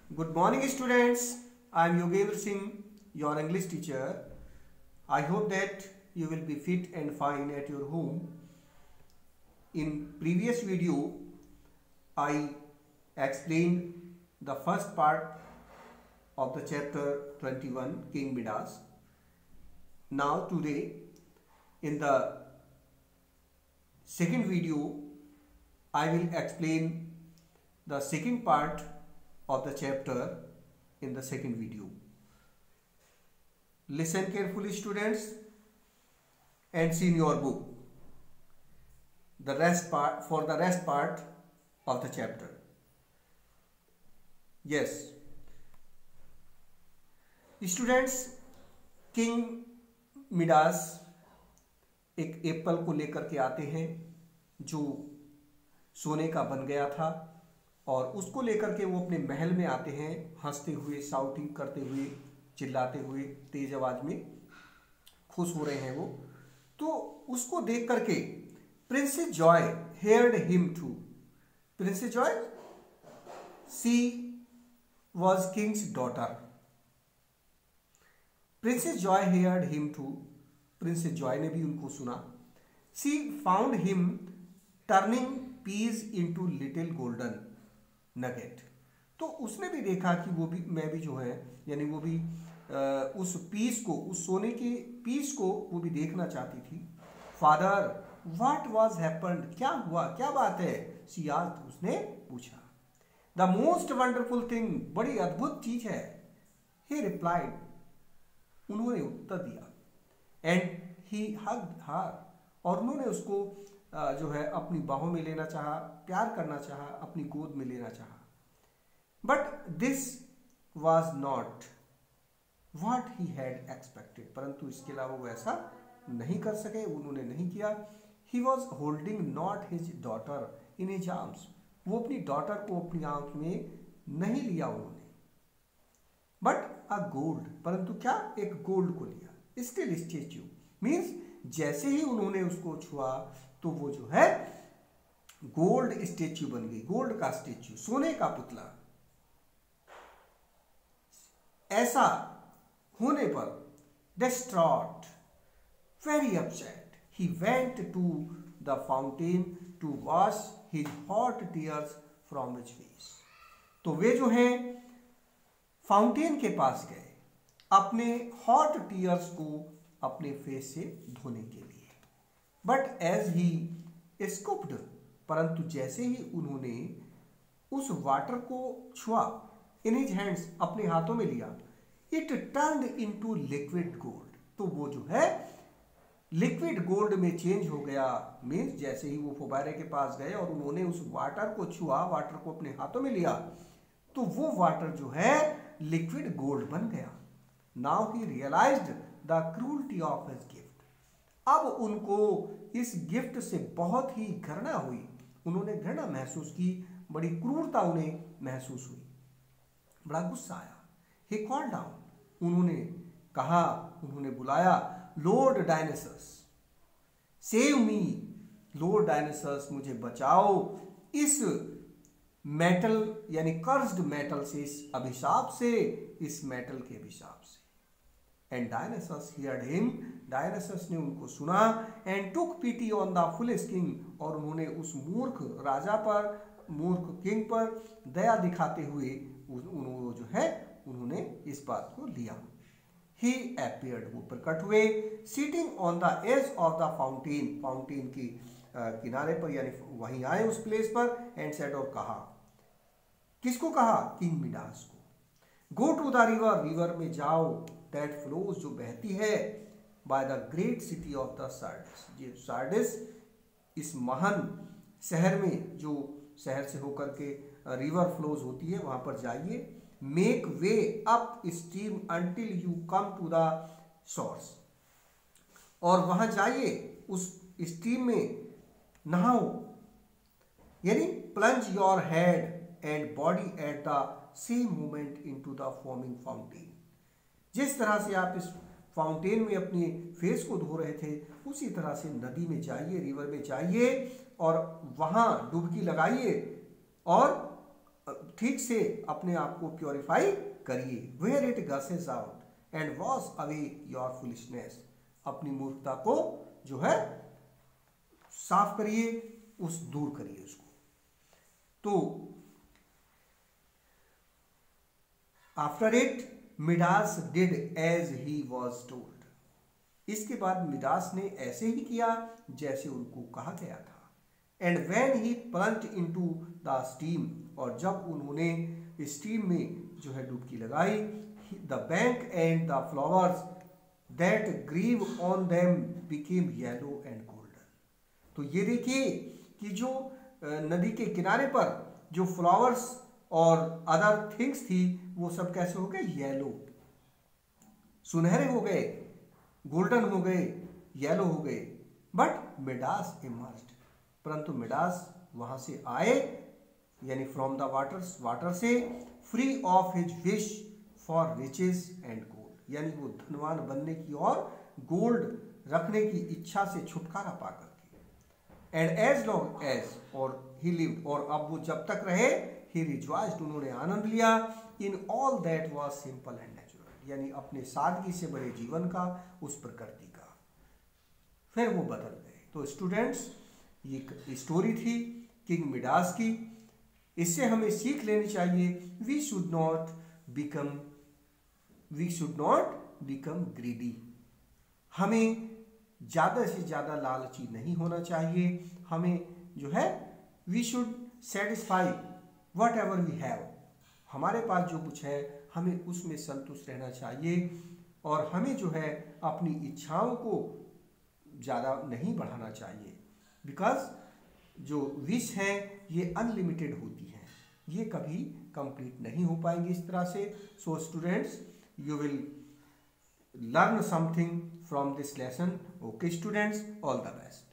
Good morning, students. I am Yogendra Singh, your English teacher. I hope that you will be fit and fine at your home. In previous video, I explained the first part of the chapter 21, King Midas. Now today, in the second video, I will explain the second part of the chapter in the second video. Listen carefully, students, and see in your book the rest part of the chapter. Yes, students, king Midas एक Apple को लेकर के आते हैं जो सोने का बन गया था, और उसको लेकर के वो अपने महल में आते हैं, हंसते हुए, शाउटिंग करते हुए, चिल्लाते हुए, तेज आवाज में खुश हो रहे हैं वो। तो उसको देख करके princess Joy heard him too. Princess Joy, she was king's daughter. Princess Joy heard him too. Princess Joy ने भी उनको सुना। She found him turning piece into little golden nugget. तो उसने भी देखा कि वो भी, मैं भी जो है, यानी वो भी उस पीस को, उस सोने के पीस को वो भी देखना चाहती थी। Father, what was happened? क्या हुआ, क्या बात है? सी आस्क्ड, उसने पूछा। द मोस्ट वंडरफुल थिंग, बड़ी अद्भुत चीज है। ही रिप्लाइड, उन्होंने उत्तर दिया। एंड ही हग्ड हर, और उन्होंने उसको जो है अपनी बाहों में लेना चाहा, प्यार करना चाहा, अपनी गोद में लेना चाहा। But this was not what he had expected, परंतु इसके अलावा वो ऐसा नहीं कर सके, उन्होंने नहीं किया। He was holding not his daughter in his arms, वो अपनी डॉटर को अपनी आर्म्स में नहीं लिया उन्होंने। बट अ गोल्ड, परंतु क्या, एक गोल्ड को लिया। स्टिल स्टेच्यू मीन्स जैसे ही उन्होंने उसको छुआ तो वो जो है गोल्ड स्टेच्यू बन गई, गोल्ड का स्टेच्यू, सोने का पुतला। ऐसा होने पर distraught, very upset, he went to the fountain to wash his hot tears from his face. तो वे जो हैं फाउंटेन के पास गए अपने हॉट टीयर्स को अपने फेस से धोने के लिए। बट एज ही स्कूप्ड, परंतु जैसे ही उन्होंने उस वाटर को छुआ, इन हिज हैंड्स, अपने हाथों में लिया, it turned into liquid gold, तो वो जो है लिक्विड गोल्ड में चेंज हो गया। मीन्स जैसे ही वो फुब्बारे के पास गए और उन्होंने उस वाटर को छुआ, वाटर को अपने हाथों में लिया, तो वो वाटर जो है लिक्विड गोल्ड बन गया। Now he realised the cruelty of his gift. अब उनको इस गिफ्ट से बहुत ही घृणा हुई, उन्होंने घृणा महसूस की, बड़ी क्रूरता उन्हें महसूस हुई, बड़ा गुस्सा आया। ही कॉल्ड डाउन, उन्होंने कहा, उन्होंने बुलाया, Lord dinosaurs save me, Lord dinosaurs मुझे बचाओ इस मेटल यानी कर्स्ड मेटल से, इस अभिशाप से, इस मेटल के अभिशाप से। And Dionysus heard him, Dionysus ने उनको सुना। And took pity on the foolish king, और उन्होंने उस मूर्ख राजा पर, मूर्ख किंग पर दया दिखाते हुए उन्होंने जो है, उन्होंने इस बात को लिया। ही अपीयर्ड, वो प्रकट हुए, sitting on the edge of the fountain, fountain की किनारे पर, यानी वहीं आए उस प्लेस पर। एंड सेड, और कहा, किसको कहा? किंग मिडास को। Go to the river, river में जाओ, दैट फ्लोज, जो बहती है, by the great city of the Sardis, ये सार्डिस, इस महान शहर में, जो शहर से होकर के रिवर फ्लोज होती है, वहां पर जाइए। Make way up stream until you come to the source, और वहां जाइए, उस स्ट्रीम में नहाओ, यानी plunge your head and body at the same moment into the forming fountain. जिस तरह से आप इस फाउंटेन में अपने फेस को धो रहे थे, उसी तरह से नदी में जाइए, रिवर में जाइए और वहां डुबकी लगाइए और ठीक से अपने आप को प्योरीफाई करिए। Where it gushes out and wash away your foolishness, अपनी मूर्खता को जो है साफ करिए, दूर करिए उसको। तो after it Midas did as he was told, इसके बाद मिडास ने ऐसे ही किया जैसे उनको कहा गया था। And when he plunged into the stream, और जब उन्होंने स्टीम में जो है डुबकी लगाई, the bank and the flowers that grew on them became yellow and golden. तो ये देखिए कि जो नदी के किनारे पर जो फ्लावर्स और अदर थिंग्स थी वो सब कैसे हो गए, येलो, सुनहरे हो गए, गोल्डन हो गए, येलो हो गए। बट मिडास इमर्ज्ड, परंतु मिडास वहां से आए, यानी फ्रॉम द वाटर्स, वाटर से, free of his wish for riches and gold, यानी वो धनवान बनने की और गोल्ड रखने की इच्छा से छुटकारा पा करके। एंड एज लॉन्ग एज, और ही लिव्ड, और अब वो जब तक रहे, ही रिजॉइस्ड, उन्होंने आनंद लिया, in all that was simple and natural, यानी अपने सादगी से बड़े जीवन का, उस प्रकृति का। फिर वो बदल गए। तो स्टूडेंट्स, ये स्टोरी थी किंग मिडास की। इससे हमें सीख लेनी चाहिए, we should not become greedy, हमें ज़्यादा से ज़्यादा लालची नहीं होना चाहिए। हमें जो है we should satisfy whatever we have, हमारे पास जो कुछ है हमें उसमें संतुष्ट रहना चाहिए, और हमें जो है अपनी इच्छाओं को ज़्यादा नहीं बढ़ाना चाहिए, बिकॉज जो विश है ये अनलिमिटेड होती है, ये कभी कंप्लीट नहीं हो पाएंगे इस तरह से। So students, you will learn something from this lesson. Okay students, all the best.